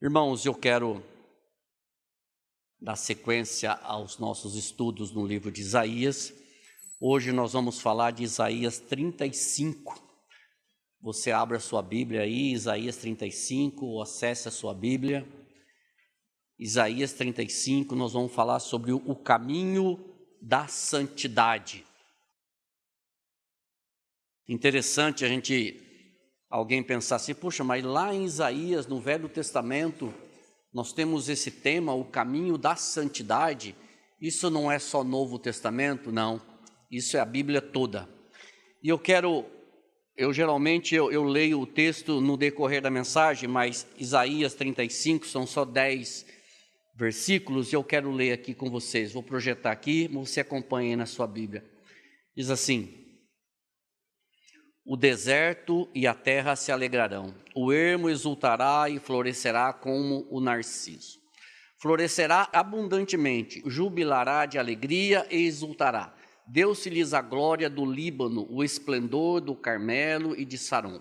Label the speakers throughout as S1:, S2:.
S1: Irmãos, eu quero dar sequência aos nossos estudos no livro de Isaías. Hoje nós vamos falar de Isaías 35. Você abre a sua Bíblia aí, Isaías 35, ou acesse a sua Bíblia. Isaías 35, nós vamos falar sobre o caminho da santidade. Interessante alguém pensar assim, puxa, mas lá em Isaías, no Velho Testamento, nós temos esse tema, o caminho da santidade. Isso não é só Novo Testamento, não. Isso é a Bíblia toda. E geralmente leio o texto no decorrer da mensagem, mas Isaías 35 são só 10 versículos e eu quero ler aqui com vocês. Vou projetar aqui, você acompanha aí na sua Bíblia. Diz assim: o deserto e a terra se alegrarão, o ermo exultará e florescerá como o narciso. Florescerá abundantemente, jubilará de alegria e exultará. Deu-se-lhes a glória do Líbano, o esplendor do Carmelo e de Saron.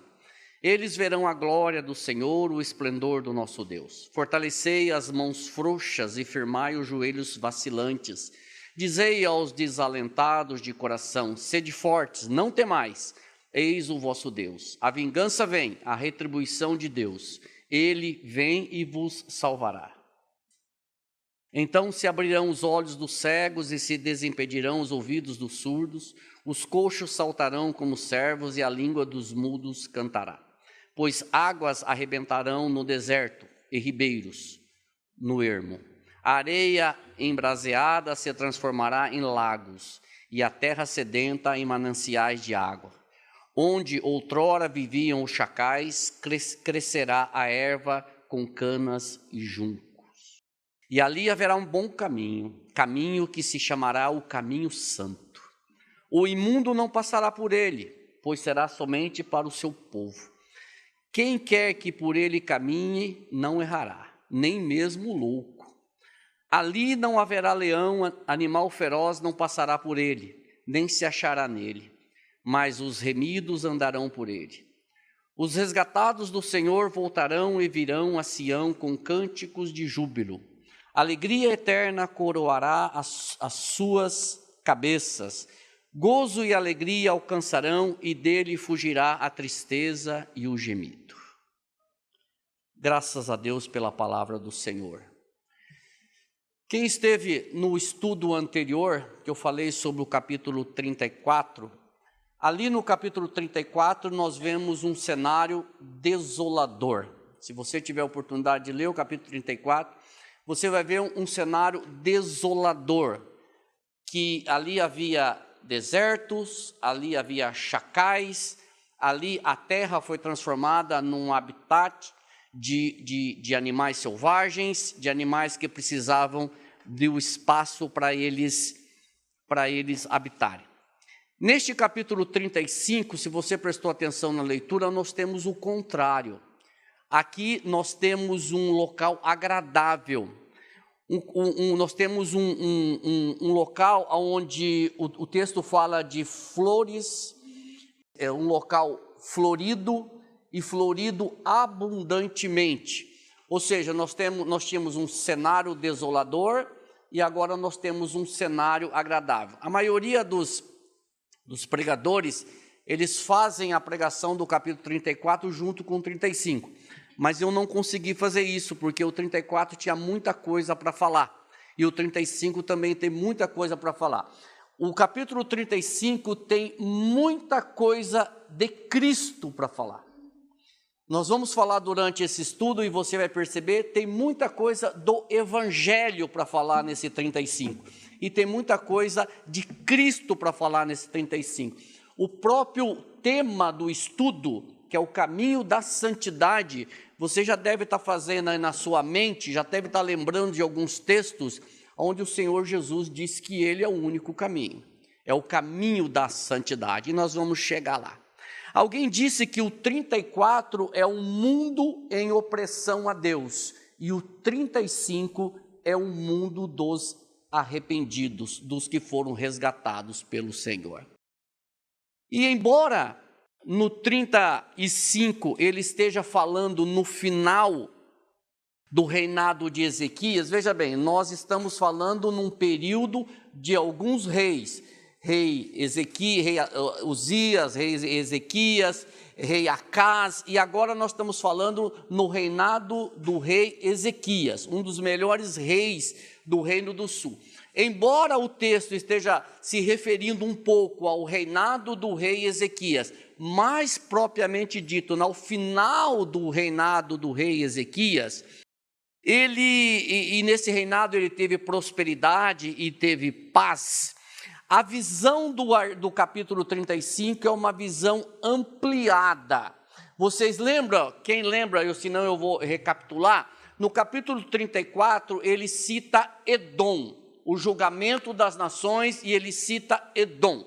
S1: Eles verão a glória do Senhor, o esplendor do nosso Deus. Fortalecei as mãos frouxas e firmai os joelhos vacilantes. Dizei aos desalentados de coração: sede fortes, não temais. Eis o vosso Deus. A vingança vem, a retribuição de Deus. Ele vem e vos salvará. Então se abrirão os olhos dos cegos e se desimpedirão os ouvidos dos surdos. Os coxos saltarão como servos e a língua dos mudos cantará. Pois águas arrebentarão no deserto e ribeiros no ermo. A areia embraseada se transformará em lagos e a terra sedenta em mananciais de água. Onde outrora viviam os chacais, crescerá a erva com canas e juncos. E ali haverá um bom caminho que se chamará o caminho santo. O imundo não passará por ele, pois será somente para o seu povo. Quem quer que por ele caminhe, não errará, nem mesmo o louco. Ali não haverá leão, animal feroz não passará por ele, nem se achará nele. Mas os remidos andarão por ele. Os resgatados do Senhor voltarão e virão a Sião com cânticos de júbilo. Alegria eterna coroará as suas cabeças. Gozo e alegria alcançarão e dele fugirá a tristeza e o gemido. Graças a Deus pela palavra do Senhor. Quem esteve no estudo anterior, que eu falei sobre o capítulo 34, ali no capítulo 34, nós vemos um cenário desolador. Se você tiver a oportunidade de ler o capítulo 34, você vai ver um cenário desolador, que ali havia desertos, ali havia chacais, ali a terra foi transformada num habitat de animais selvagens, de animais que precisavam do espaço para eles habitarem. Neste capítulo 35, se você prestou atenção na leitura, nós temos o contrário. Aqui nós temos um local agradável. Nós temos um local onde o texto fala de flores, é um local florido e florido abundantemente. Ou seja, nós tínhamos um cenário desolador e agora nós temos um cenário agradável. A maioria dos pregadores, eles fazem a pregação do capítulo 34 junto com o 35, mas eu não consegui fazer isso, porque o 34 tinha muita coisa para falar, e o 35 também tem muita coisa para falar. O capítulo 35 tem muita coisa de Cristo para falar. Nós vamos falar durante esse estudo, e você vai perceber, tem muita coisa do Evangelho para falar nesse 35. E tem muita coisa de Cristo para falar nesse 35. O próprio tema do estudo, que é o caminho da santidade, você já deve estar fazendo aí na sua mente, já deve estar lembrando de alguns textos, onde o Senhor Jesus diz que Ele é o único caminho. É o caminho da santidade, e nós vamos chegar lá. Alguém disse que o 34 é um mundo em opressão a Deus, e o 35 é um mundo dos arrependidos, dos que foram resgatados pelo Senhor. E embora no 35 ele esteja falando no final do reinado de Ezequias, veja bem, nós estamos falando num período de alguns reis, rei Ezequias, rei Uzias, rei Ezequias, rei Acaz, e agora nós estamos falando no reinado do rei Ezequias, um dos melhores reis do Reino do Sul. Embora o texto esteja se referindo um pouco ao reinado do rei Ezequias, mais propriamente dito, no final do reinado do rei Ezequias, nesse reinado ele teve prosperidade e teve paz. A visão do capítulo 35 é uma visão ampliada. Vocês lembram? Quem lembra? Senão eu vou recapitular. No capítulo 34 ele cita Edom, o julgamento das nações, e ele cita Edom.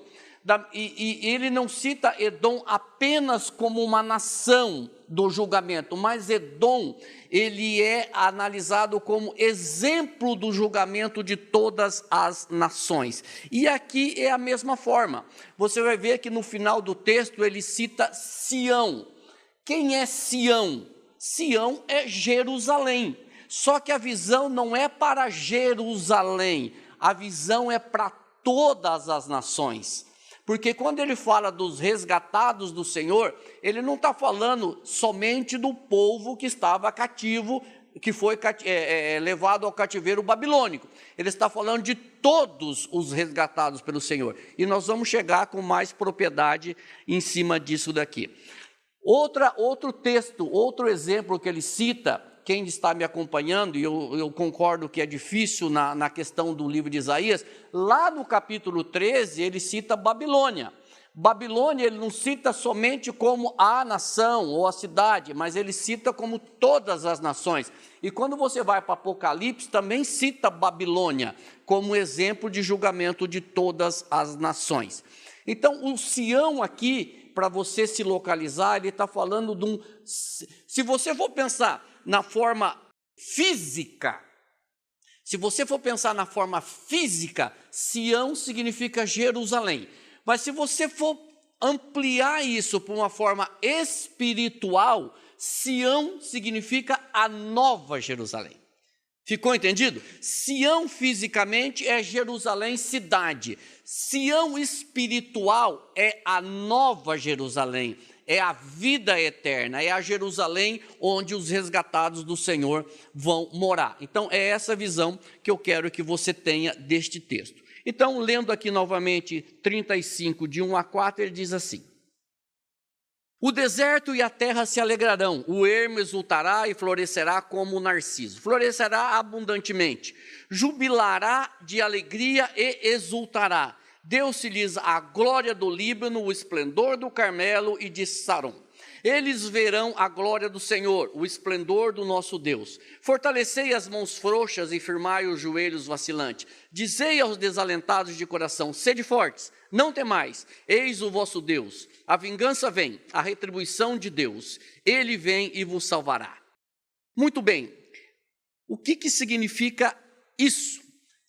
S1: E ele não cita Edom apenas como uma nação do julgamento, mas Edom, ele é analisado como exemplo do julgamento de todas as nações. E aqui é a mesma forma. Você vai ver que no final do texto ele cita Sião. Quem é Sião? Sião é Jerusalém. Só que a visão não é para Jerusalém, a visão é para todas as nações. Porque quando ele fala dos resgatados do Senhor, ele não está falando somente do povo que estava cativo, que foi levado ao cativeiro babilônico. Ele está falando de todos os resgatados pelo Senhor. E nós vamos chegar com mais propriedade em cima disso daqui. Outro texto, outro exemplo que ele cita, quem está me acompanhando, e eu concordo que é difícil na questão do livro de Isaías, lá no capítulo 13 ele cita Babilônia. Babilônia ele não cita somente como a nação ou a cidade, mas ele cita como todas as nações. E quando você vai para Apocalipse, também cita Babilônia como exemplo de julgamento de todas as nações. Então o Sião aqui, para você se localizar, ele está falando de um... Se você for pensar na forma física, Sião significa Jerusalém. Mas se você for ampliar isso para uma forma espiritual, Sião significa a nova Jerusalém. Ficou entendido? Sião fisicamente é Jerusalém cidade. Sião espiritual é a nova Jerusalém. É a vida eterna, é a Jerusalém onde os resgatados do Senhor vão morar. Então, é essa visão que eu quero que você tenha deste texto. Então, lendo aqui novamente 35, de 1 a 4, ele diz assim: o deserto e a terra se alegrarão, o ermo exultará e florescerá como o narciso, florescerá abundantemente, jubilará de alegria e exultará. Deu-se-lhes a glória do Líbano, o esplendor do Carmelo e de Saron. Eles verão a glória do Senhor, o esplendor do nosso Deus. Fortalecei as mãos frouxas e firmai os joelhos vacilantes. Dizei aos desalentados de coração: sede fortes, não temais, eis o vosso Deus. A vingança vem, a retribuição de Deus. Ele vem e vos salvará. Muito bem, o que significa isso?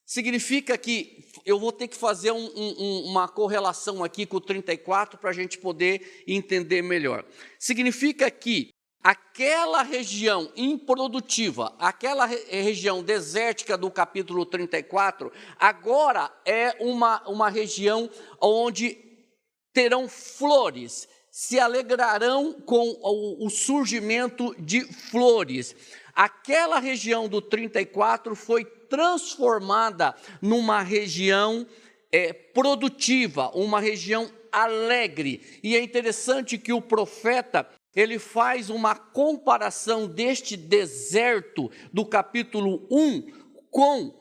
S1: Significa que eu vou ter que fazer uma correlação aqui com o 34 para a gente poder entender melhor. Significa que aquela região improdutiva, aquela região desértica do capítulo 34, agora é uma região onde terão flores, se alegrarão com o surgimento de flores. Aquela região do 34 foi transformada numa região produtiva, uma região alegre. E é interessante que o profeta, ele faz uma comparação deste deserto do capítulo 1 com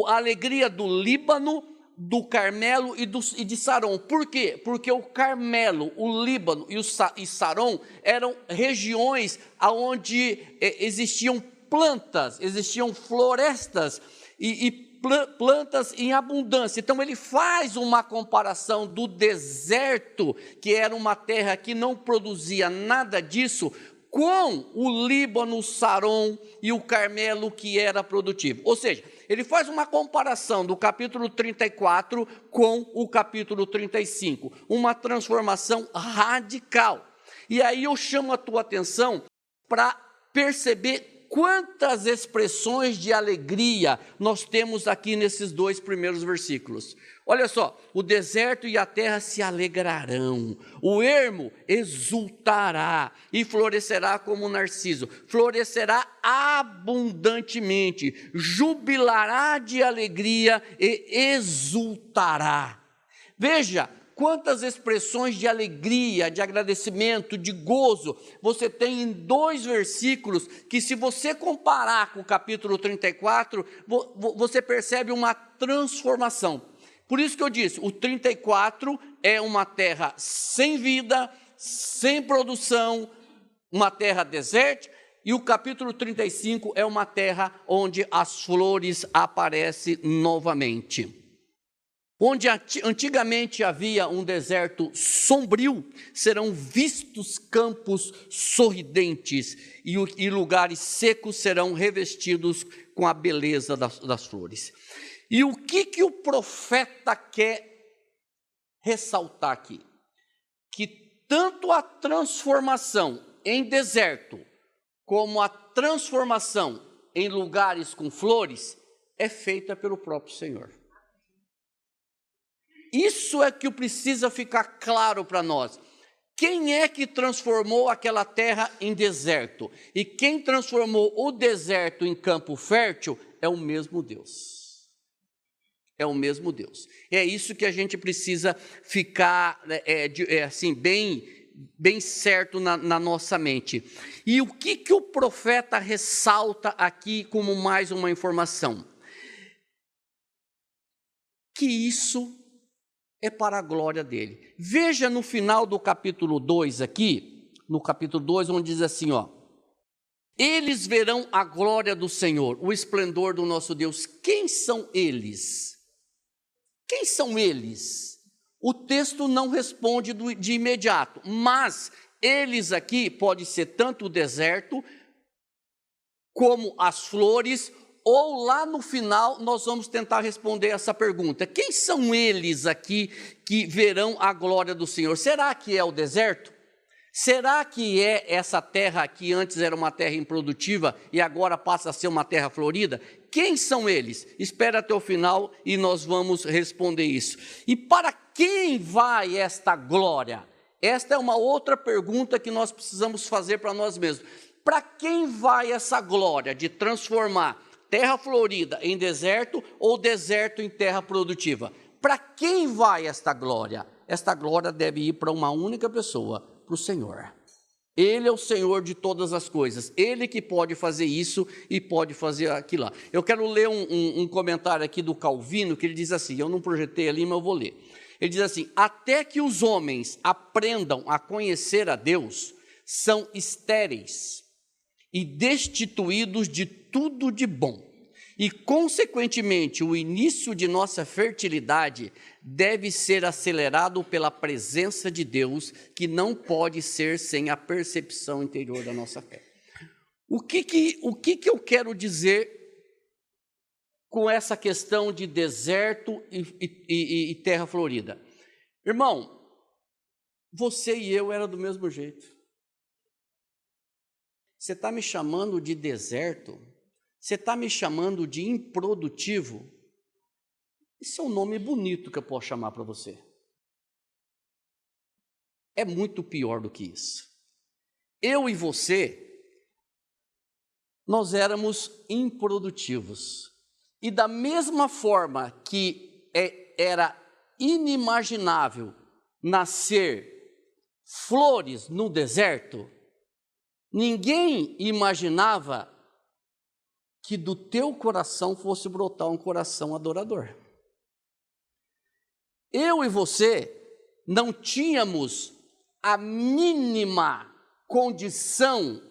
S1: a alegria do Líbano, do Carmelo e de Saron. Por quê? Porque o Carmelo, o Líbano e Saron eram regiões onde existiam plantas, existiam florestas e plantas em abundância. Então ele faz uma comparação do deserto, que era uma terra que não produzia nada disso, com o Líbano, o Saron e o Carmelo, que era produtivo. Ou seja, ele faz uma comparação do capítulo 34 com o capítulo 35, uma transformação radical. E aí eu chamo a tua atenção para perceber quantas expressões de alegria nós temos aqui nesses 2 primeiros versículos. Olha só, o deserto e a terra se alegrarão, o ermo exultará e florescerá como o narciso, florescerá abundantemente, jubilará de alegria e exultará. Veja, quantas expressões de alegria, de agradecimento, de gozo você tem em 2 versículos que, se você comparar com o capítulo 34, você percebe uma transformação. Por isso que eu disse, o 34 é uma terra sem vida, sem produção, uma terra desértica, e o capítulo 35 é uma terra onde as flores aparecem novamente. Onde antigamente havia um deserto sombrio, serão vistos campos sorridentes e lugares secos serão revestidos com a beleza das flores. E o que o profeta quer ressaltar aqui? Que tanto a transformação em deserto, como a transformação em lugares com flores, é feita pelo próprio Senhor. Isso é que precisa ficar claro para nós. Quem é que transformou aquela terra em deserto? E quem transformou o deserto em campo fértil é o mesmo Deus. É o mesmo Deus. É isso que a gente precisa ficar assim, bem certo na nossa mente. E o que o profeta ressalta aqui como mais uma informação? Que isso é para a glória dele. Veja no final do capítulo 2 aqui, no capítulo 2, onde diz assim, ó: eles verão a glória do Senhor, o esplendor do nosso Deus. Quem são eles? Quem são eles? O texto não responde de imediato, mas eles aqui pode ser tanto o deserto, como as flores, ou lá no final nós vamos tentar responder essa pergunta. Quem são eles aqui que verão a glória do Senhor? Será que é o deserto? Será que é essa terra que antes era uma terra improdutiva e agora passa a ser uma terra florida? Quem são eles? Espera até o final e nós vamos responder isso. E para quem vai esta glória? Esta é uma outra pergunta que nós precisamos fazer para nós mesmos. Para quem vai essa glória de transformar terra florida em deserto ou deserto em terra produtiva? Para quem vai esta glória? Esta glória deve ir para uma única pessoa, para o Senhor. Ele é o Senhor de todas as coisas, Ele que pode fazer isso e pode fazer aquilo lá. Eu quero ler um comentário aqui do Calvino, que ele diz assim, eu não projetei ali, mas eu vou ler. Ele diz assim: até que os homens aprendam a conhecer a Deus, são estéreis e destituídos de tudo de bom. E, consequentemente, o início de nossa fertilidade deve ser acelerado pela presença de Deus, que não pode ser sem a percepção interior da nossa fé. O que eu quero dizer com essa questão de deserto e terra florida? Irmão, você e eu era do mesmo jeito. Você está me chamando de deserto? Você está me chamando de improdutivo? Isso é um nome bonito que eu posso chamar para você. É muito pior do que isso. Eu e você, nós éramos improdutivos. E da mesma forma que era inimaginável nascer flores no deserto, ninguém imaginava que do teu coração fosse brotar um coração adorador. Eu e você não tínhamos a mínima condição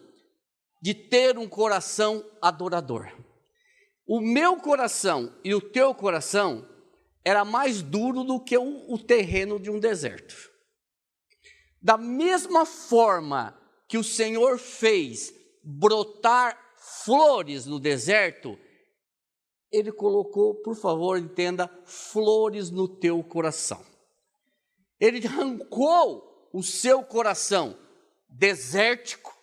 S1: de ter um coração adorador. O meu coração e o teu coração era mais duro do que o terreno de um deserto. Da mesma forma que o Senhor fez brotar flores no deserto, Ele colocou, por favor, entenda, flores no teu coração. Ele arrancou o seu coração desértico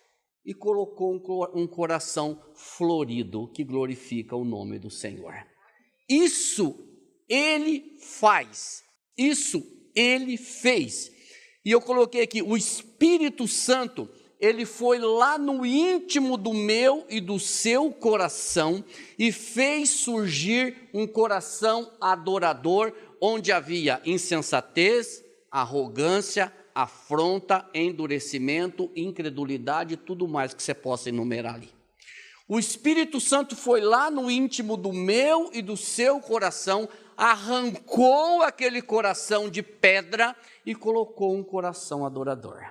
S1: e colocou um coração florido que glorifica o nome do Senhor. Isso ele faz, isso ele fez. E eu coloquei aqui, o Espírito Santo, ele foi lá no íntimo do meu e do seu coração e fez surgir um coração adorador, onde havia insensatez, arrogância, afronta, endurecimento, incredulidade, tudo mais que você possa enumerar ali. O Espírito Santo foi lá no íntimo do meu e do seu coração, arrancou aquele coração de pedra e colocou um coração adorador.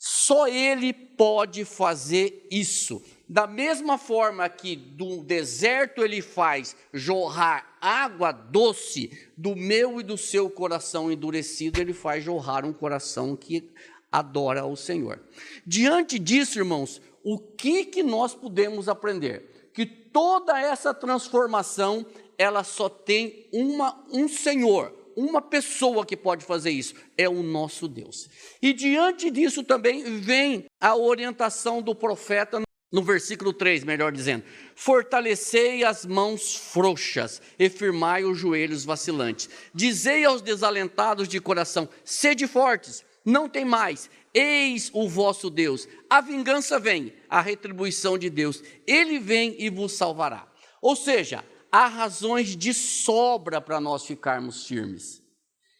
S1: Só Ele pode fazer isso. Da mesma forma que do deserto Ele faz jorrar água doce, do meu e do seu coração endurecido, Ele faz jorrar um coração que adora ao Senhor. Diante disso, irmãos, o que nós podemos aprender? Que toda essa transformação, ela só tem um Senhor, uma pessoa que pode fazer isso, é o nosso Deus. E diante disso também vem a orientação do profeta no versículo 3, melhor dizendo: fortalecei as mãos frouxas e firmai os joelhos vacilantes. Dizei aos desalentados de coração: sede fortes, não tem mais, eis o vosso Deus. A vingança vem, a retribuição de Deus, Ele vem e vos salvará. Ou seja, há razões de sobra para nós ficarmos firmes.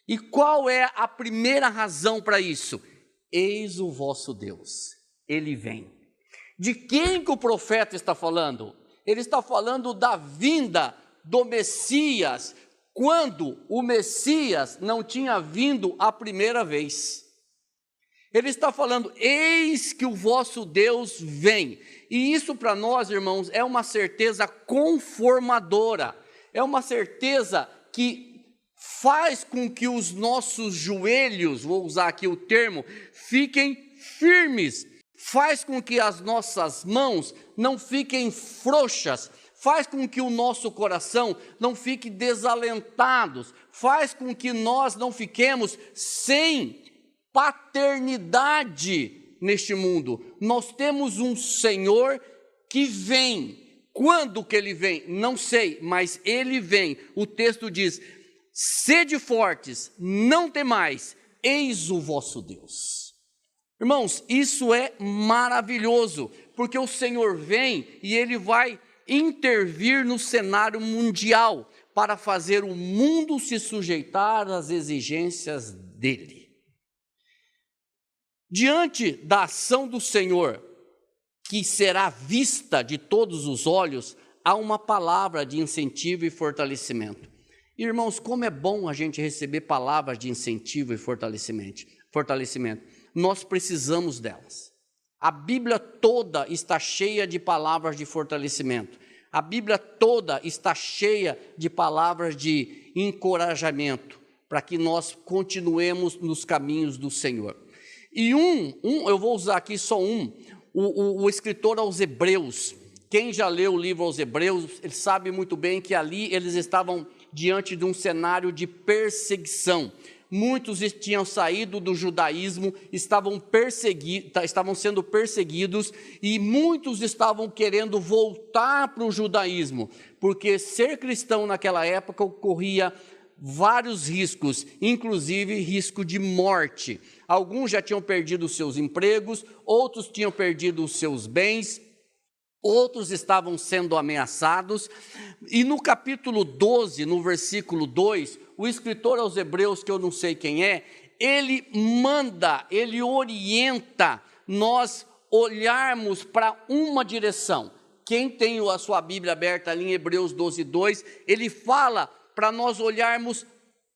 S1: E qual é a primeira razão para isso? Eis o vosso Deus, Ele vem. De quem que o profeta está falando? Ele está falando da vinda do Messias, quando o Messias não tinha vindo a primeira vez. Ele está falando, eis que o vosso Deus vem. E isso para nós, irmãos, é uma certeza conformadora, é uma certeza que faz com que os nossos joelhos, vou usar aqui o termo, fiquem firmes, faz com que as nossas mãos não fiquem frouxas, faz com que o nosso coração não fique desalentado, faz com que nós não fiquemos sem paternidade neste mundo. Nós temos um Senhor que vem. Quando que Ele vem? Não sei, mas Ele vem. O texto diz: sede fortes, não temais, eis o vosso Deus. Irmãos, isso é maravilhoso, porque o Senhor vem e Ele vai intervir no cenário mundial para fazer o mundo se sujeitar às exigências dEle. Diante da ação do Senhor, que será vista de todos os olhos, há uma palavra de incentivo e fortalecimento. Irmãos, como é bom a gente receber palavras de incentivo e fortalecimento. Nós precisamos delas. A Bíblia toda está cheia de palavras de fortalecimento. A Bíblia toda está cheia de palavras de encorajamento, para que nós continuemos nos caminhos do Senhor. E eu vou usar aqui só o escritor aos Hebreus. Quem já leu o livro aos Hebreus, ele sabe muito bem que ali eles estavam diante de um cenário de perseguição. Muitos tinham saído do judaísmo, estavam sendo perseguidos, e muitos estavam querendo voltar para o judaísmo, porque ser cristão naquela época corria vários riscos, inclusive risco de morte. Alguns já tinham perdido os seus empregos, outros tinham perdido os seus bens, outros estavam sendo ameaçados. E no capítulo 12, no versículo 2, o escritor aos Hebreus, que eu não sei quem é, ele orienta nós olharmos para uma direção. Quem tem a sua Bíblia aberta ali em Hebreus 12, 2, ele fala para nós olharmos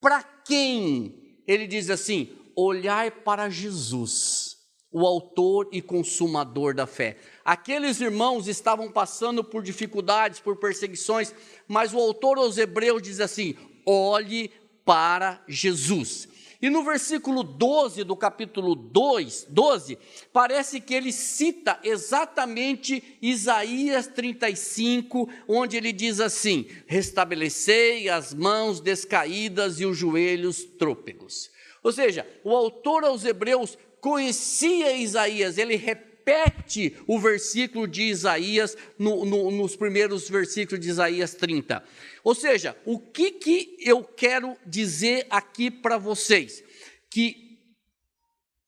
S1: para quem? Ele diz assim: olhar para Jesus, o autor e consumador da fé. Aqueles irmãos estavam passando por dificuldades, por perseguições, mas o autor aos Hebreus diz assim: olhe para Jesus. E no versículo 12 do capítulo 12, parece que ele cita exatamente Isaías 35, onde ele diz assim: restabelecei as mãos descaídas e os joelhos trôpegos. Ou seja, o autor aos Hebreus conhecia Isaías, ele repete repete o versículo de Isaías, nos primeiros versículos de Isaías 30. Ou seja, o que eu quero dizer aqui para vocês? Que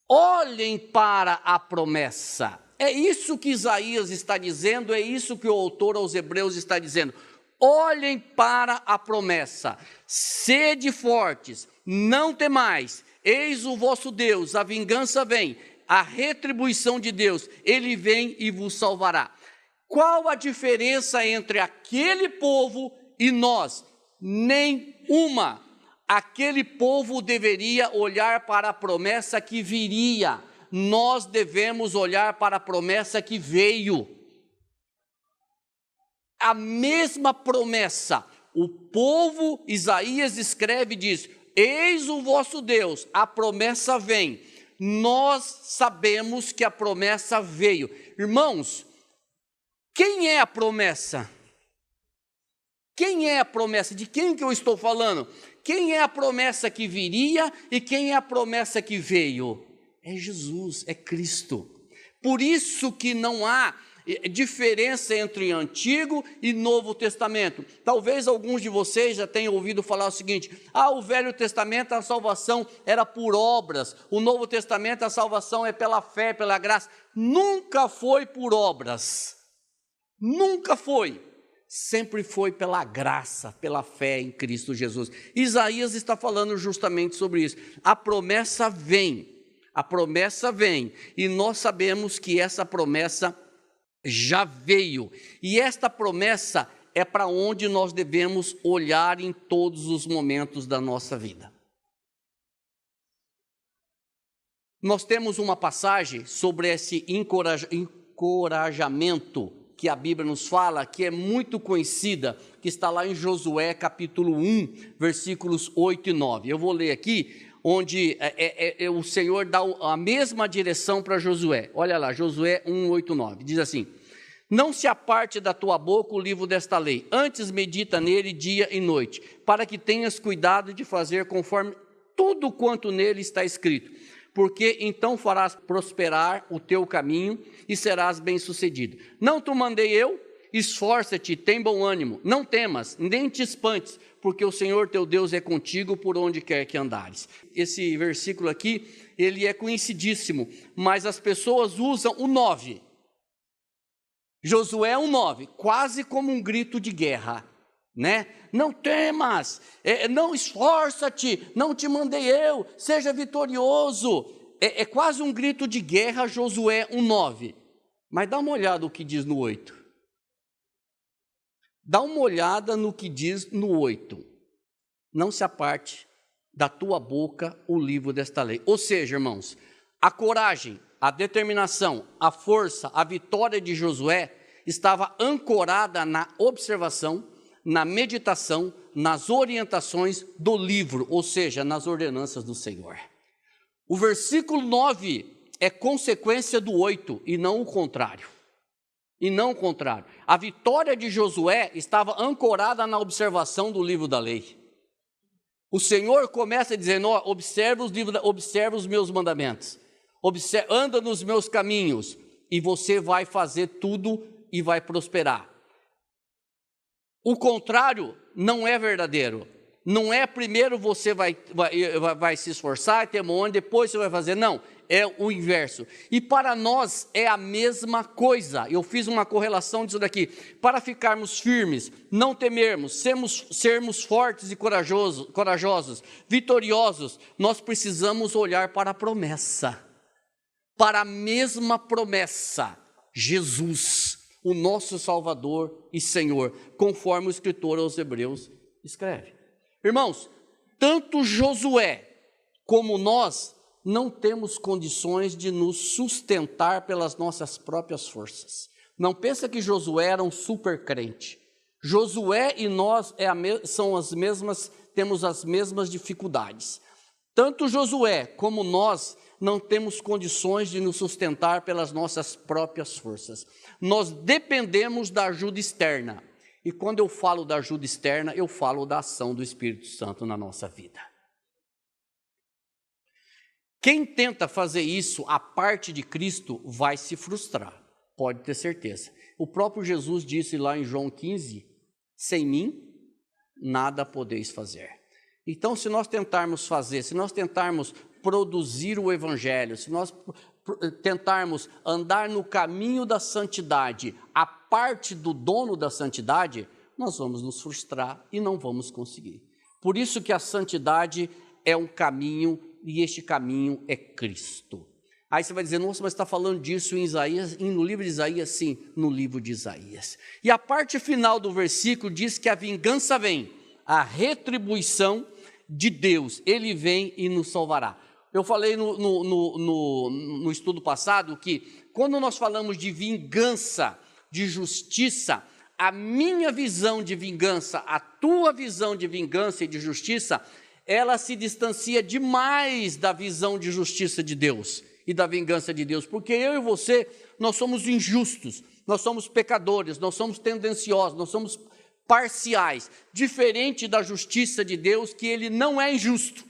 S1: olhem para a promessa. É isso que Isaías está dizendo, é isso que o autor aos Hebreus está dizendo. Olhem para a promessa, sede fortes, não temais, eis o vosso Deus, a vingança vem, a retribuição de Deus, Ele vem e vos salvará. Qual a diferença entre aquele povo e nós? Nenhuma. Aquele povo deveria olhar para a promessa que viria, nós devemos olhar para a promessa que veio. A mesma promessa, o povo, Isaías escreve e diz, eis o vosso Deus, a promessa vem. Nós sabemos que a promessa veio. Irmãos, quem é a promessa? Quem é a promessa? De quem que eu estou falando? Quem é a promessa que viria e quem é a promessa que veio? É Jesus, é Cristo. Por isso que não há diferença entre Antigo e Novo Testamento. Talvez alguns de vocês já tenham ouvido falar o seguinte, o Velho Testamento a salvação era por obras, o Novo Testamento a salvação é pela fé, pela graça. Nunca foi por obras, nunca foi, sempre foi pela graça, pela fé em Cristo Jesus. Isaías está falando justamente sobre isso, a promessa vem, e nós sabemos que essa promessa já veio, e esta promessa é para onde nós devemos olhar em todos os momentos da nossa vida. Nós temos uma passagem sobre esse encorajamento que a Bíblia nos fala, que é muito conhecida, que está lá em Josué capítulo 1, versículos 8 e 9. Eu vou ler aqui, onde o Senhor dá a mesma direção para Josué. Olha lá, Josué 1, 8 e 9, diz assim, não se aparte da tua boca o livro desta lei, antes medita nele dia e noite, para que tenhas cuidado de fazer conforme tudo quanto nele está escrito, porque então farás prosperar o teu caminho e serás bem-sucedido. Não te mandei eu? Esforça-te, tem bom ânimo, não temas, nem te espantes, porque o Senhor teu Deus é contigo por onde quer que andares. Esse versículo aqui, ele é conhecidíssimo, mas as pessoas usam o 9. Josué 1,9, quase como um grito de guerra, né? Não temas, não esforça-te, não te mandei eu, seja vitorioso. É quase um grito de guerra, Josué 1,9. Mas dá uma olhada no que diz no 8. Dá uma olhada no que diz no 8. Não se aparte da tua boca o livro desta lei. Ou seja, irmãos, a coragem, a determinação, a força, a vitória de Josué estava ancorada na observação, na meditação, nas orientações do livro, ou seja, nas ordenanças do Senhor. O versículo 9 é consequência do 8 e não o contrário. A vitória de Josué estava ancorada na observação do livro da lei. O Senhor começa dizendo, observa os meus mandamentos. Anda nos meus caminhos e você vai fazer tudo e vai prosperar. O contrário não é verdadeiro. Não é primeiro você vai se esforçar, ter um depois você vai fazer. Não, é o inverso. E para nós é a mesma coisa. Eu fiz uma correlação disso daqui. Para ficarmos firmes, não temermos, sermos fortes e corajosos, vitoriosos, nós precisamos olhar para a promessa. Para a mesma promessa, Jesus, o nosso Salvador e Senhor, conforme o escritor aos Hebreus escreve. Irmãos, tanto Josué como nós não temos condições de nos sustentar pelas nossas próprias forças. Não pensa que Josué era um super crente. Josué e nós temos as mesmas dificuldades. Tanto Josué como nós não temos condições de nos sustentar pelas nossas próprias forças. Nós dependemos da ajuda externa. E quando eu falo da ajuda externa, eu falo da ação do Espírito Santo na nossa vida. Quem tenta fazer isso à parte de Cristo vai se frustrar, pode ter certeza. O próprio Jesus disse lá em João 15, sem mim, nada podeis fazer. Então, se nós tentarmos fazer, se nós tentarmos produzir o Evangelho, se nós tentarmos andar no caminho da santidade, a parte do dono da santidade, nós vamos nos frustrar e não vamos conseguir. Por isso que a santidade é um caminho e este caminho é Cristo. Aí você vai dizer, nossa, mas está falando disso em Isaías, no livro de Isaías? Sim, no livro de Isaías. E a parte final do versículo diz que a vingança vem, a retribuição de Deus, Ele vem e nos salvará. Eu falei no estudo passado que quando nós falamos de vingança, de justiça, a minha visão de vingança, a tua visão de vingança e de justiça, ela se distancia demais da visão de justiça de Deus e da vingança de Deus, porque eu e você, nós somos injustos, nós somos pecadores, nós somos tendenciosos, nós somos parciais, diferente da justiça de Deus, que Ele não é injusto.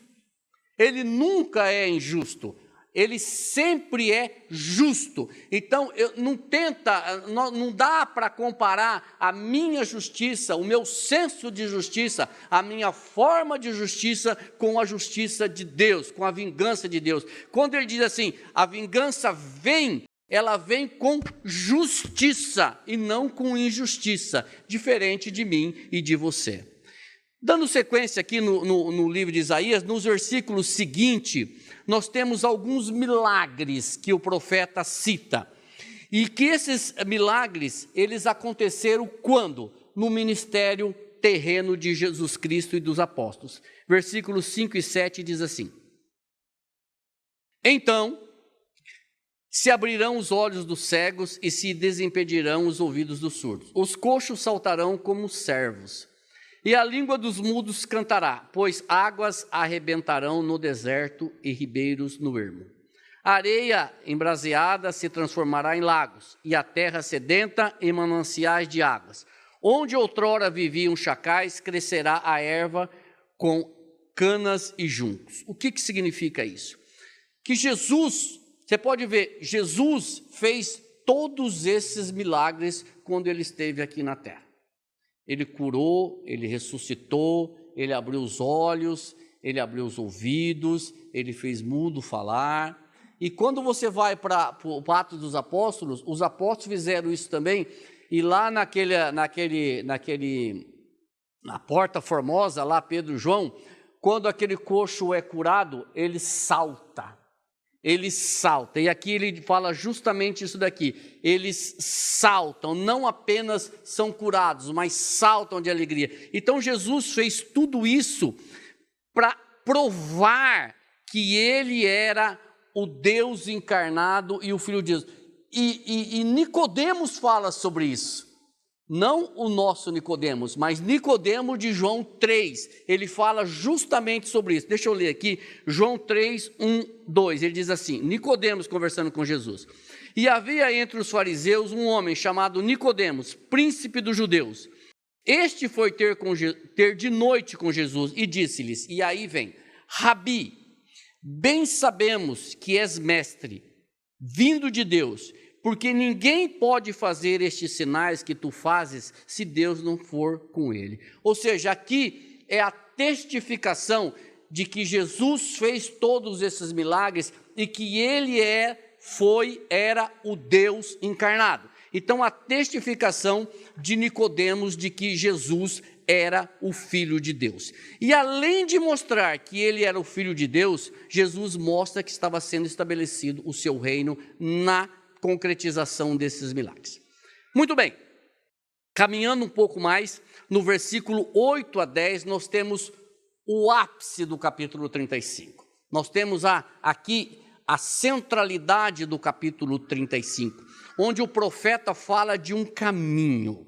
S1: Ele nunca é injusto, Ele sempre é justo. Então, não dá para comparar a minha justiça, o meu senso de justiça, a minha forma de justiça com a justiça de Deus, com a vingança de Deus. Quando ele diz assim, a vingança vem, ela vem com justiça e não com injustiça, diferente de mim e de você. Dando sequência aqui no livro de Isaías, nos versículos seguintes, nós temos alguns milagres que o profeta cita. E que esses milagres, eles aconteceram quando? No ministério terreno de Jesus Cristo e dos apóstolos. Versículos 5 e 7 diz assim: Então se abrirão os olhos dos cegos e se desimpedirão os ouvidos dos surdos. Os coxos saltarão como servos. E a língua dos mudos cantará, pois águas arrebentarão no deserto e ribeiros no ermo. A areia embraseada se transformará em lagos, e a terra sedenta em mananciais de águas. Onde outrora viviam chacais, crescerá a erva com canas e juncos. O que significa isso? Que Jesus, você pode ver, Jesus fez todos esses milagres quando ele esteve aqui na terra. Ele curou, ele ressuscitou, ele abriu os olhos, ele abriu os ouvidos, ele fez mudo falar. E quando você vai para o Atos dos Apóstolos, os apóstolos fizeram isso também, e lá na Porta Formosa, lá Pedro e João, quando aquele coxo é curado, ele salta. Ele salta, e aqui ele fala justamente isso daqui, eles saltam, não apenas são curados, mas saltam de alegria. Então Jesus fez tudo isso para provar que ele era o Deus encarnado e o Filho de Deus. E Nicodemos fala sobre isso, não o nosso Nicodemos, mas Nicodemos de João 3, ele fala justamente sobre isso. Deixa eu ler aqui, João 3, 1, 2, ele diz assim, Nicodemos conversando com Jesus. E havia entre os fariseus um homem chamado Nicodemos, príncipe dos judeus. Este foi ter de noite com Jesus e disse-lhes, e aí vem, Rabi, bem sabemos que és mestre, vindo de Deus, porque ninguém pode fazer estes sinais que tu fazes se Deus não for com ele. Ou seja, aqui é a testificação de que Jesus fez todos esses milagres e que ele era o Deus encarnado. Então, a testificação de Nicodemos de que Jesus era o Filho de Deus. E além de mostrar que ele era o Filho de Deus, Jesus mostra que estava sendo estabelecido o seu reino na concretização desses milagres. Muito bem, caminhando um pouco mais, no versículo 8 a 10, nós temos o ápice do capítulo 35. Nós temos aqui a centralidade do capítulo 35, onde o profeta fala de um caminho,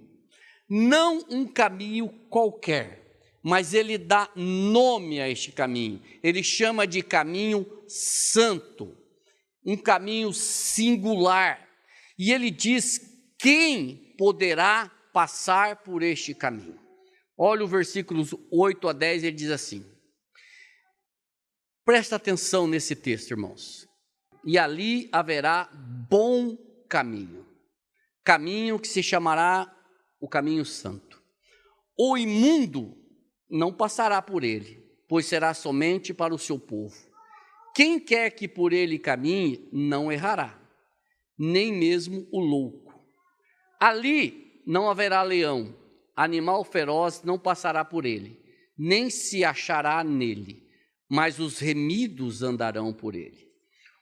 S1: não um caminho qualquer, mas ele dá nome a este caminho, ele chama de caminho santo, um caminho singular, e ele diz quem poderá passar por este caminho. Olha o versículos 8 a 10, ele diz assim, Presta atenção nesse texto, irmãos. E ali haverá bom caminho, caminho que se chamará o caminho santo. O imundo não passará por ele, pois será somente para o seu povo. Quem quer que por ele caminhe, não errará, nem mesmo o louco. Ali não haverá leão, animal feroz não passará por ele, nem se achará nele, mas os remidos andarão por ele.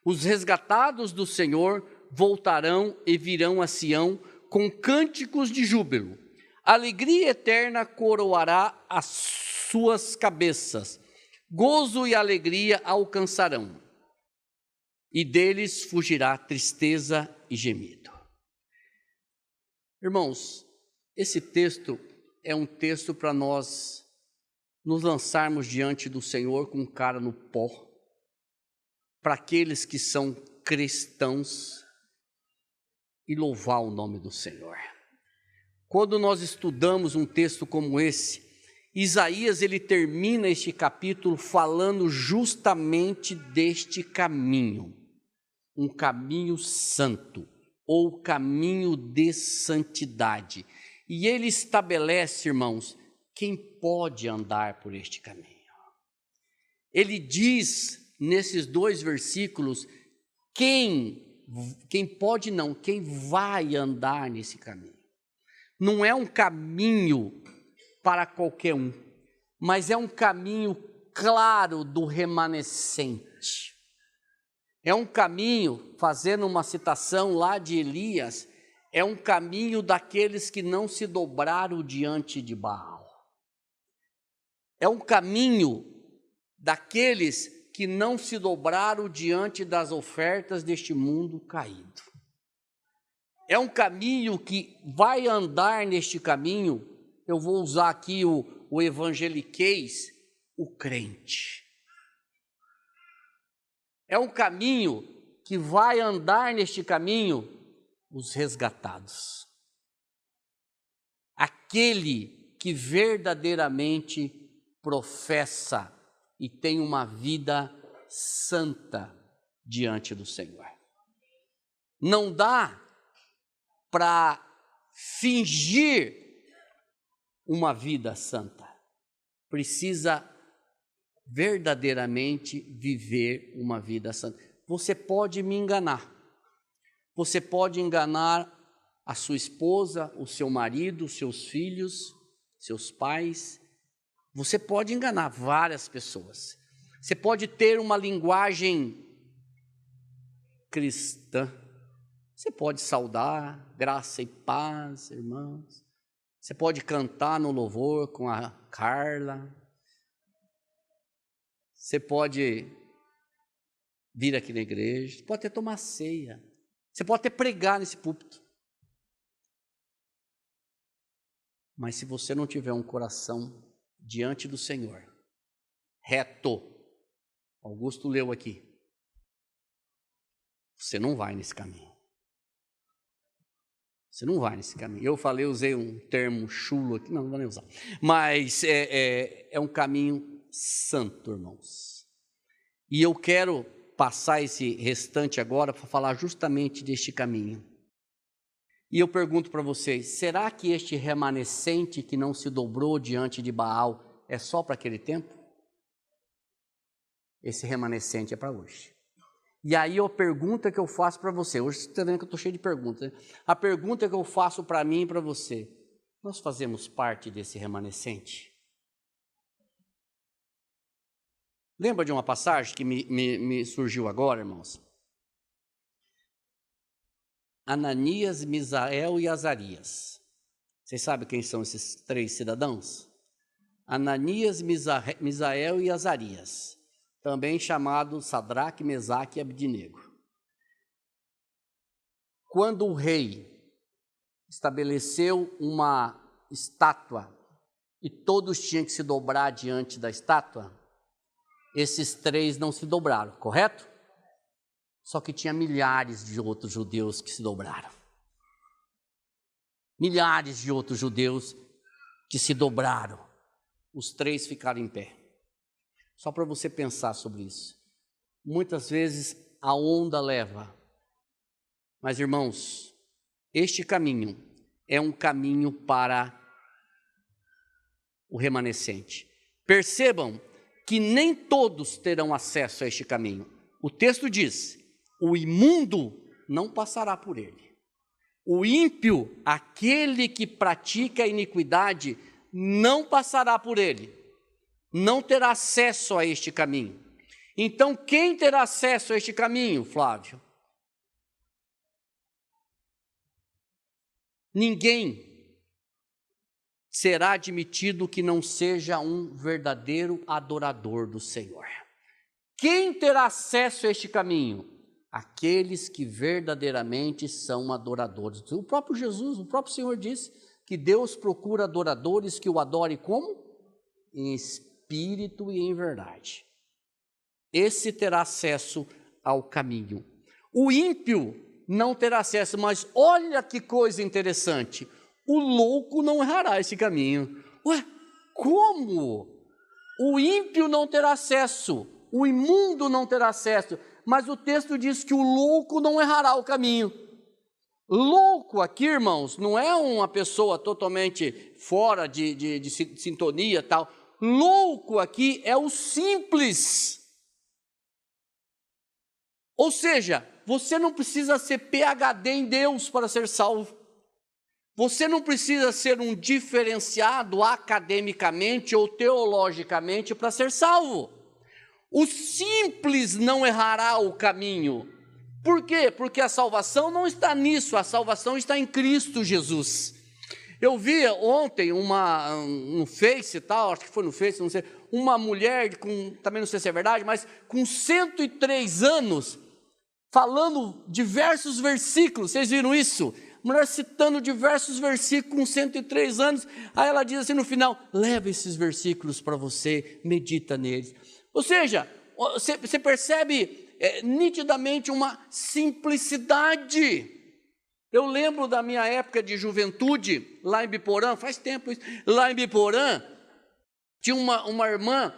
S1: Os resgatados do Senhor voltarão e virão a Sião com cânticos de júbilo. Alegria eterna coroará as suas cabeças. Gozo e alegria alcançarão. E deles fugirá tristeza e gemido. Irmãos, esse texto é um texto para nós nos lançarmos diante do Senhor com cara no pó, para aqueles que são cristãos, e louvar o nome do Senhor. Quando nós estudamos um texto como esse, Isaías ele termina este capítulo falando justamente deste caminho, um caminho santo, ou caminho de santidade. E ele estabelece, irmãos, quem pode andar por este caminho. Ele diz nesses 2 versículos quem pode não, quem vai andar nesse caminho. Não é um caminho para qualquer um, mas é um caminho claro do remanescente. É um caminho, fazendo uma citação lá de Elias, é um caminho daqueles que não se dobraram diante de Baal. É um caminho daqueles que não se dobraram diante das ofertas deste mundo caído. É um caminho que vai andar neste caminho, eu vou usar aqui o evangeliquez, o crente. É um caminho que vai andar neste caminho os resgatados. Aquele que verdadeiramente professa e tem uma vida santa diante do Senhor. Não dá para fingir uma vida santa. Precisa verdadeiramente viver uma vida santa. Você pode me enganar. Você pode enganar a sua esposa, o seu marido, os seus filhos, seus pais. Você pode enganar várias pessoas. Você pode ter uma linguagem cristã. Você pode saudar, graça e paz, irmãos. Você pode cantar no louvor com a Carla. Você pode vir aqui na igreja. Você pode até tomar ceia. Você pode até pregar nesse púlpito. Mas se você não tiver um coração diante do Senhor, reto, Augusto leu aqui, você não vai nesse caminho. Você não vai nesse caminho. Eu usei um termo chulo aqui, não vou nem usar. Mas é um caminho santo, irmãos. E eu quero passar esse restante agora para falar justamente deste caminho. E eu pergunto para vocês, será que este remanescente que não se dobrou diante de Baal é só para aquele tempo? Esse remanescente é para hoje. E aí a pergunta que eu faço para você, hoje você está vendo que eu estou cheio de perguntas, né? A pergunta que eu faço para mim e para você, nós fazemos parte desse remanescente? Lembra de uma passagem que me surgiu agora, irmãos? Ananias, Misael e Azarias. Vocês sabem quem são esses 3 cidadãos? Ananias, Misael e Azarias, também chamado Sadraque, Mesaque e Abdinego. Quando o rei estabeleceu uma estátua e todos tinham que se dobrar diante da estátua, esses 3 não se dobraram, correto? Só que tinha milhares de outros judeus que se dobraram. Milhares de outros judeus que se dobraram. Os 3 ficaram em pé. Só para você pensar sobre isso. muitas vezes a onda leva. Mas, irmãos, este caminho é um caminho para o remanescente. Percebam que nem todos terão acesso a este caminho. O texto diz: o imundo não passará por ele. O ímpio, aquele que pratica a iniquidade, não passará por ele. Não terá acesso a este caminho. Então, quem terá acesso a este caminho, Flávio? Ninguém será admitido que não seja um verdadeiro adorador do Senhor. Quem terá acesso a este caminho? Aqueles que verdadeiramente são adoradores. O próprio Jesus, o próprio Senhor disse que Deus procura adoradores que o adorem como? Em espírito e em verdade. Esse terá acesso ao caminho. O ímpio não terá acesso, mas olha que coisa interessante. O louco não errará esse caminho. Ué, como? O ímpio não terá acesso, o imundo não terá acesso, mas o texto diz que o louco não errará o caminho. Louco aqui, irmãos, não é uma pessoa totalmente fora de sintonia e tal. Louco aqui é o simples. Ou seja, você não precisa ser PhD em Deus para ser salvo. Você não precisa ser um diferenciado academicamente ou teologicamente para ser salvo. O simples não errará o caminho. Por quê? Porque a salvação não está nisso, a salvação está em Cristo Jesus. Eu vi ontem no Face e tal, acho que foi no Face, não sei, uma mulher, também não sei se é verdade, mas com 103 anos, falando diversos versículos, vocês viram isso? Mulher citando diversos versículos com 103 anos, aí ela diz assim no final: leva esses versículos para você, medita neles. Ou seja, você percebe nitidamente uma simplicidade. Eu lembro da minha época de juventude, lá em Biporã, faz tempo isso, lá em Biporã, tinha uma irmã,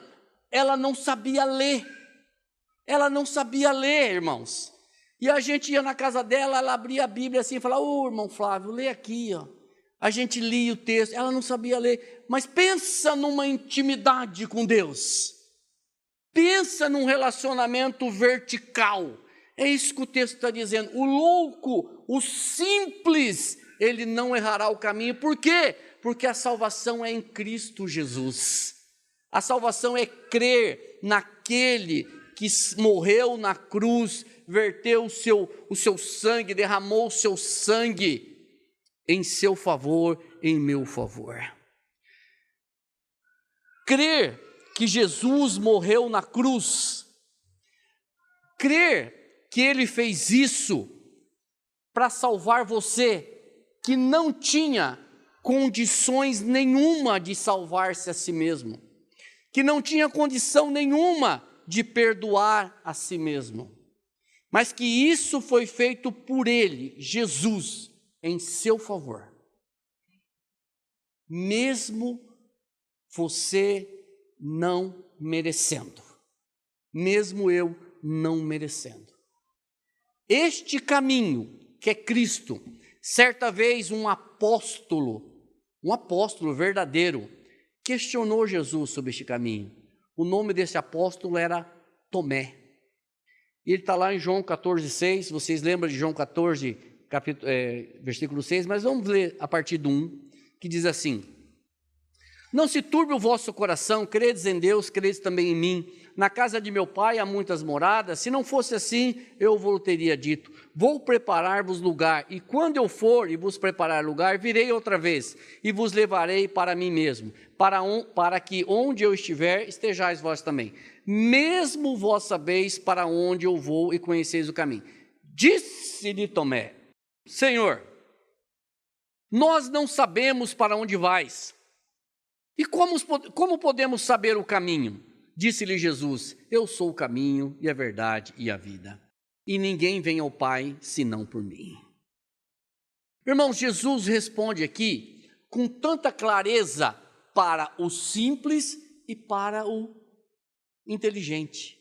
S1: ela não sabia ler, irmãos. E a gente ia na casa dela, ela abria a Bíblia assim e falava: ô irmão Flávio, lê aqui, ó. A gente lia o texto, ela não sabia ler, mas pensa numa intimidade com Deus, pensa num relacionamento vertical. É isso que o texto está dizendo. O louco, o simples, ele não errará o caminho. Por quê? Porque a salvação é em Cristo Jesus. A salvação é crer naquele que morreu na cruz, verteu o seu sangue, derramou o seu sangue em seu favor, em meu favor. Crer que Jesus morreu na cruz, crer que Ele fez isso para salvar você, que não tinha condições nenhuma de salvar-se a si mesmo, que não tinha condição nenhuma de perdoar a si mesmo, mas que isso foi feito por Ele, Jesus, em seu favor. Mesmo você não merecendo, mesmo eu não merecendo. Este caminho, que é Cristo, certa vez um apóstolo verdadeiro, questionou Jesus sobre este caminho. O nome desse apóstolo era Tomé. Ele está lá em João 14,6, vocês lembram de João 14, versículo 6, mas vamos ler a partir do 1, que diz assim: não se turbe o vosso coração, credes em Deus, credes também em mim. Na casa de meu pai há muitas moradas, se não fosse assim, eu vos teria dito: vou preparar-vos lugar, e quando eu for e vos preparar lugar, virei outra vez, e vos levarei para mim mesmo, para que onde eu estiver, estejais vós também. Mesmo vós sabeis para onde eu vou e conheceis o caminho. Disse-lhe Tomé: Senhor, nós não sabemos para onde vais, e como podemos saber o caminho? Disse-lhe Jesus: eu sou o caminho e a verdade e a vida, e ninguém vem ao Pai senão por mim. Irmãos, Jesus responde aqui com tanta clareza para o simples e para o inteligente.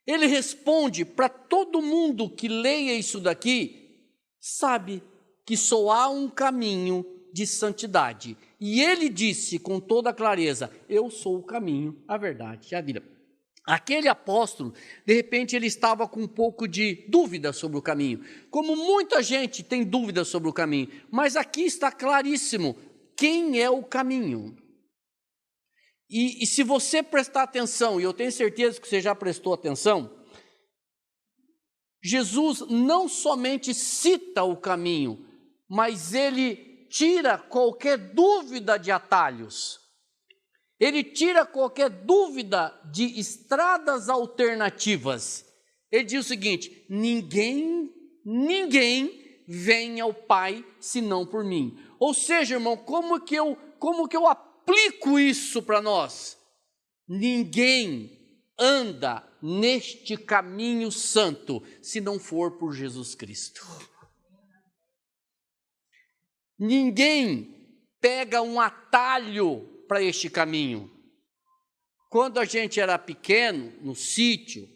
S1: Ele responde para todo mundo que leia isso daqui, sabe que só há um caminho de santidade. E ele disse com toda clareza: eu sou o caminho, a verdade e a vida. Aquele apóstolo, de repente, ele estava com um pouco de dúvida sobre o caminho, como muita gente tem dúvida sobre o caminho, mas aqui está claríssimo quem é o caminho. E se você prestar atenção, e eu tenho certeza que você já prestou atenção, Jesus não somente cita o caminho, mas ele tira qualquer dúvida de atalhos. Ele tira qualquer dúvida de estradas alternativas. Ele diz o seguinte: ninguém vem ao Pai senão por mim. Ou seja, irmão, como que eu aplico isso para nós? Ninguém anda neste caminho santo se não for por Jesus Cristo. Ninguém pega um atalho para este caminho. Quando a gente era pequeno, no sítio,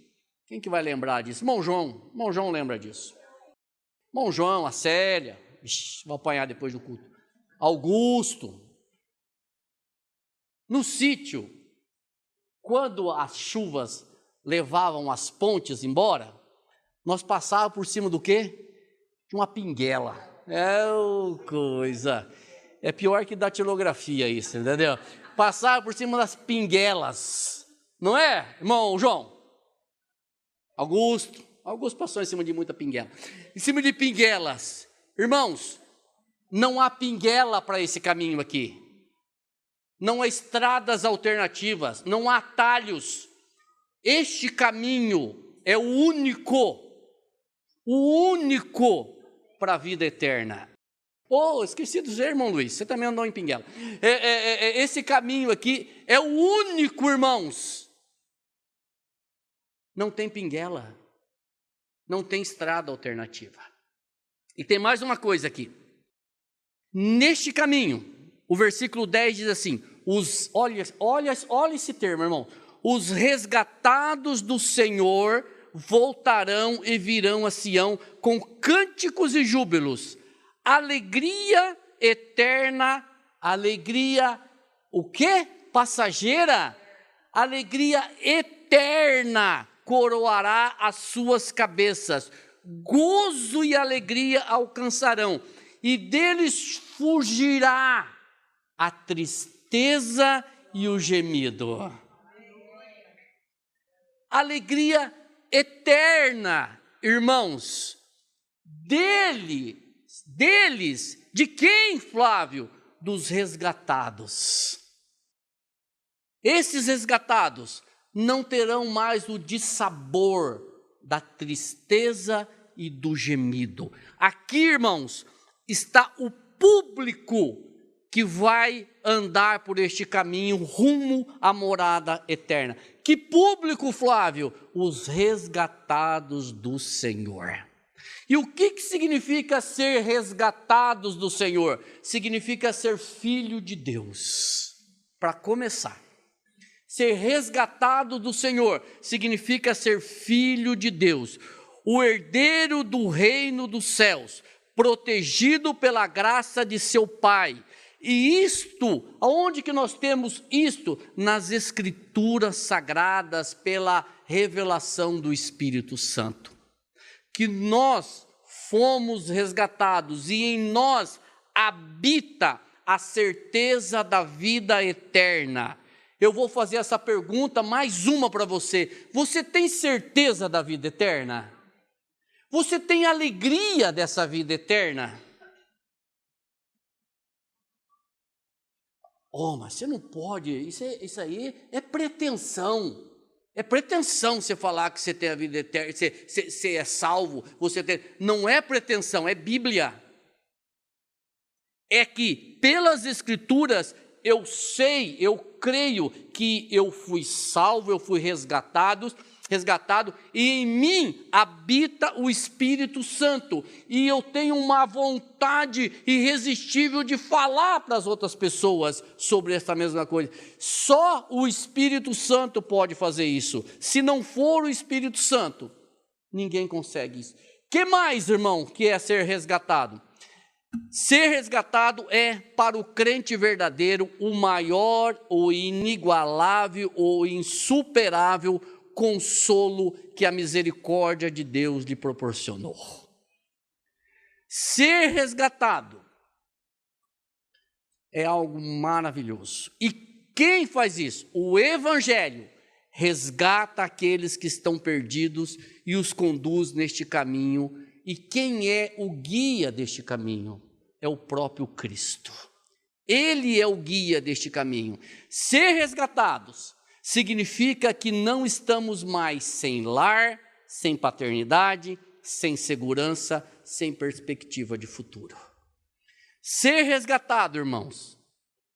S1: quem que vai lembrar disso? Irmão João lembra disso. Irmão João, a Célia, vou apanhar depois do culto. Augusto. No sítio, quando as chuvas levavam as pontes embora, nós passávamos por cima do quê? De uma pinguela. Coisa... É pior que datilografia isso, entendeu? Passava por cima das pinguelas, não é, irmão João? Augusto passou em cima de muita pinguela. Em cima de pinguelas. Irmãos, não há pinguela para esse caminho aqui. Não há estradas alternativas, não há atalhos. Este caminho é o único para a vida eterna. Esqueci de dizer, irmão Luiz, você também andou em pinguela. Esse caminho aqui é o único, irmãos. Não tem pinguela, não tem estrada alternativa. E tem mais uma coisa aqui. Neste caminho, o versículo 10 diz assim: olha esse termo, irmão. Os resgatados do Senhor voltarão e virão a Sião com cânticos e júbilos. Alegria eterna, alegria, o quê? Passageira? Alegria eterna coroará as suas cabeças, gozo e alegria alcançarão, e deles fugirá a tristeza e o gemido. Alegria eterna, irmãos, deles, de quem, Flávio? Dos resgatados. Esses resgatados não terão mais o dissabor da tristeza e do gemido. Aqui, irmãos, está o público que vai andar por este caminho rumo à morada eterna. Que público, Flávio? Os resgatados do Senhor. E o que significa ser resgatados do Senhor? Significa ser filho de Deus. Para começar, ser resgatado do Senhor significa ser filho de Deus, o herdeiro do reino dos céus, protegido pela graça de seu Pai. E isto, aonde que nós temos isto? Nas Escrituras Sagradas, pela revelação do Espírito Santo. Que nós fomos resgatados e em nós habita a certeza da vida eterna. Eu vou fazer essa pergunta, mais uma para você. Você tem certeza da vida eterna? Você tem alegria dessa vida eterna? Mas você não pode, isso aí é pretensão. É pretensão você falar que você tem a vida eterna, você é salvo, não é pretensão, é Bíblia. É que pelas Escrituras eu creio que eu fui salvo, eu fui resgatado, resgatado, e em mim habita o Espírito Santo, e eu tenho uma vontade irresistível de falar para as outras pessoas sobre essa mesma coisa. Só o Espírito Santo pode fazer isso. Se não for o Espírito Santo, ninguém consegue isso. Que mais, irmão, que é ser resgatado? Ser resgatado é, para o crente verdadeiro, o maior, o inigualável, o insuperável consolo que a misericórdia de Deus lhe proporcionou. Ser resgatado é algo maravilhoso. E quem faz isso? O Evangelho resgata aqueles que estão perdidos e os conduz neste caminho. E quem é o guia deste caminho? É o próprio Cristo. Ele é o guia deste caminho. Ser resgatados significa que não estamos mais sem lar, sem paternidade, sem segurança, sem perspectiva de futuro. Ser resgatado, irmãos,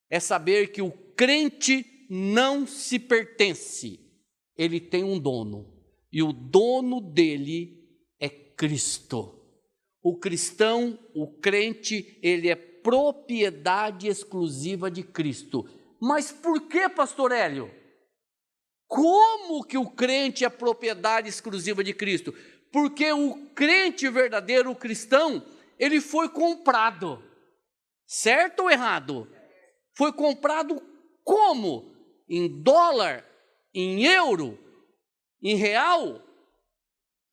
S1: é saber que o crente não se pertence, ele tem um dono, e o dono dele é Cristo. O cristão, o crente, ele é propriedade exclusiva de Cristo. Mas por que, pastor Hélio? Como que o crente é propriedade exclusiva de Cristo? Porque o crente verdadeiro, o cristão, ele foi comprado. Certo ou errado? Foi comprado como? Em dólar? Em euro? Em real?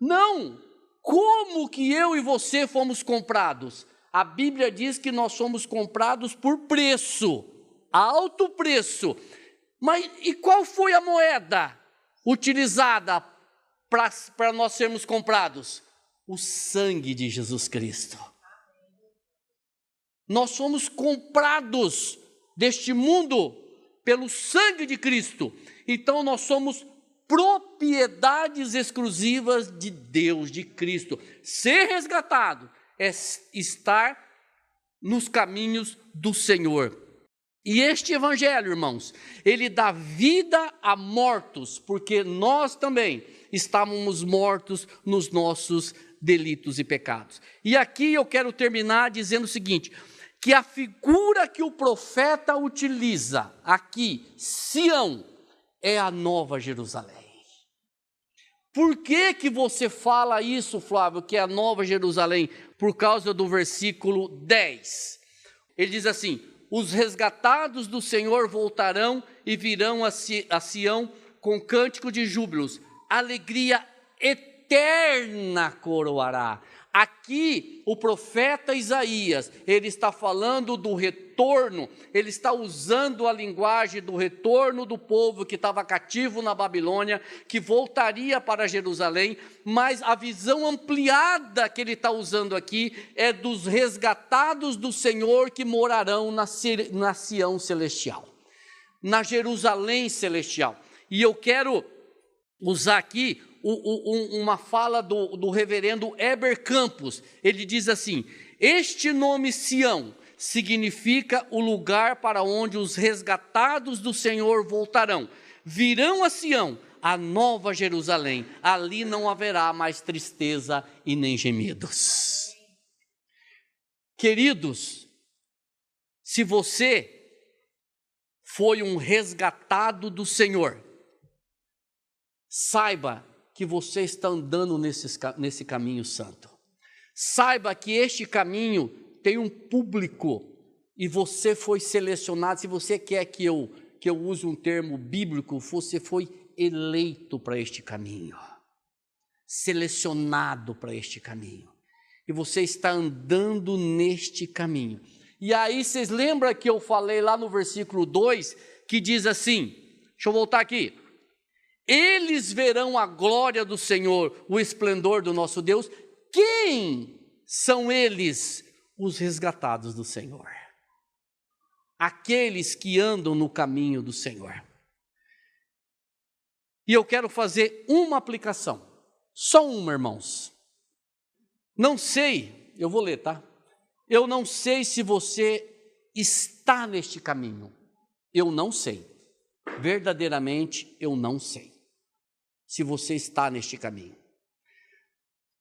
S1: Não. Como que eu e você fomos comprados? A Bíblia diz que nós somos comprados por preço, alto preço. Mas e qual foi a moeda utilizada para nós sermos comprados? O sangue de Jesus Cristo. Nós somos comprados deste mundo pelo sangue de Cristo. Então nós somos propriedades exclusivas de Deus, de Cristo. Ser resgatado é estar nos caminhos do Senhor. E este evangelho, irmãos, ele dá vida a mortos, porque nós também estávamos mortos nos nossos delitos e pecados. E aqui eu quero terminar dizendo o seguinte, que a figura que o profeta utiliza aqui, Sião, é a Nova Jerusalém. Por que que você fala isso, Flávio, que é a Nova Jerusalém? Por causa do versículo 10. Ele diz assim, os resgatados do Senhor voltarão e virão a Sião com cântico de júbilos. Alegria eterna coroará. Aqui o profeta Isaías, ele está falando do retorno, ele está usando a linguagem do retorno do povo que estava cativo na Babilônia, que voltaria para Jerusalém, mas a visão ampliada que ele está usando aqui é dos resgatados do Senhor que morarão na Sião celestial, na Jerusalém celestial. E eu quero usar aqui uma fala do reverendo Heber Campos. Ele diz assim, este nome Sião significa o lugar para onde os resgatados do Senhor voltarão. Virão a Sião, a Nova Jerusalém, ali não haverá mais tristeza e nem gemidos. Queridos, se você foi um resgatado do Senhor, saiba que você está andando nesse caminho santo. Saiba que este caminho tem um público e você foi selecionado. Se você quer que eu use um termo bíblico, você foi eleito para este caminho, selecionado para este caminho. E você está andando neste caminho. E aí vocês lembram que eu falei lá no versículo 2, que diz assim, deixa eu voltar aqui. Eles verão a glória do Senhor, o esplendor do nosso Deus. Quem são eles? Os resgatados do Senhor. Aqueles que andam no caminho do Senhor. E eu quero fazer uma aplicação. Só uma, irmãos. Não sei, eu vou ler, tá? Eu não sei se você está neste caminho. Eu não sei. Verdadeiramente, eu não sei. se você está neste caminho.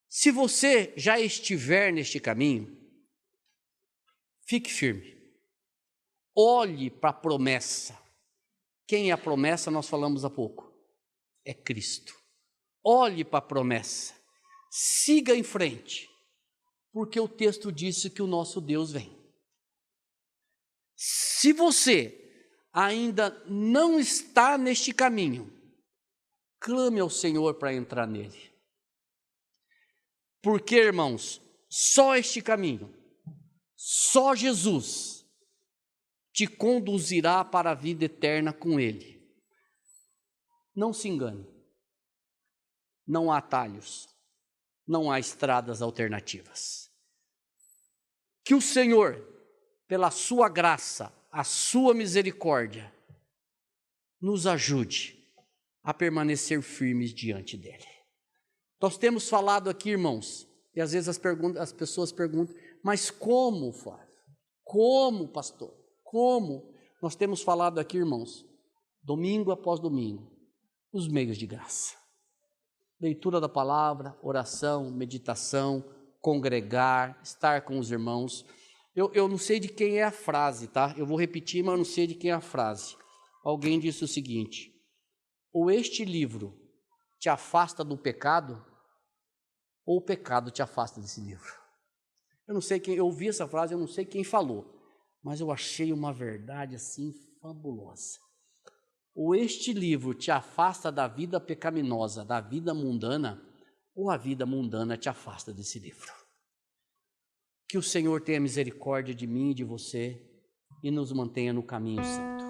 S1: Se você já estiver neste caminho, fique firme. Olhe para a promessa. Quem é a promessa? Nós falamos há pouco. É Cristo. Olhe para a promessa. Siga em frente, porque o texto disse que o nosso Deus vem. Se você ainda não está neste caminho, clame ao Senhor para entrar nele. Porque, irmãos, só este caminho, só Jesus te conduzirá para a vida eterna com Ele. Não se engane. Não há atalhos. Não há estradas alternativas. Que o Senhor, pela sua graça, a sua misericórdia, nos ajude a permanecer firmes diante dEle. Nós temos falado aqui, irmãos, e às vezes as pessoas perguntam, mas como, Flávio? Como, pastor? Como? Nós temos falado aqui, irmãos, domingo após domingo, os meios de graça. Leitura da palavra, oração, meditação, congregar, estar com os irmãos. Eu não sei de quem é a frase, tá? Eu vou repetir, mas eu não sei de quem é a frase. Alguém disse o seguinte: ou este livro te afasta do pecado, ou o pecado te afasta desse livro. Eu não sei quem, eu ouvi essa frase, eu não sei quem falou, mas eu achei uma verdade assim fabulosa. Ou este livro te afasta da vida pecaminosa, da vida mundana, ou a vida mundana te afasta desse livro. Que o Senhor tenha misericórdia de mim e de você e nos mantenha no caminho santo.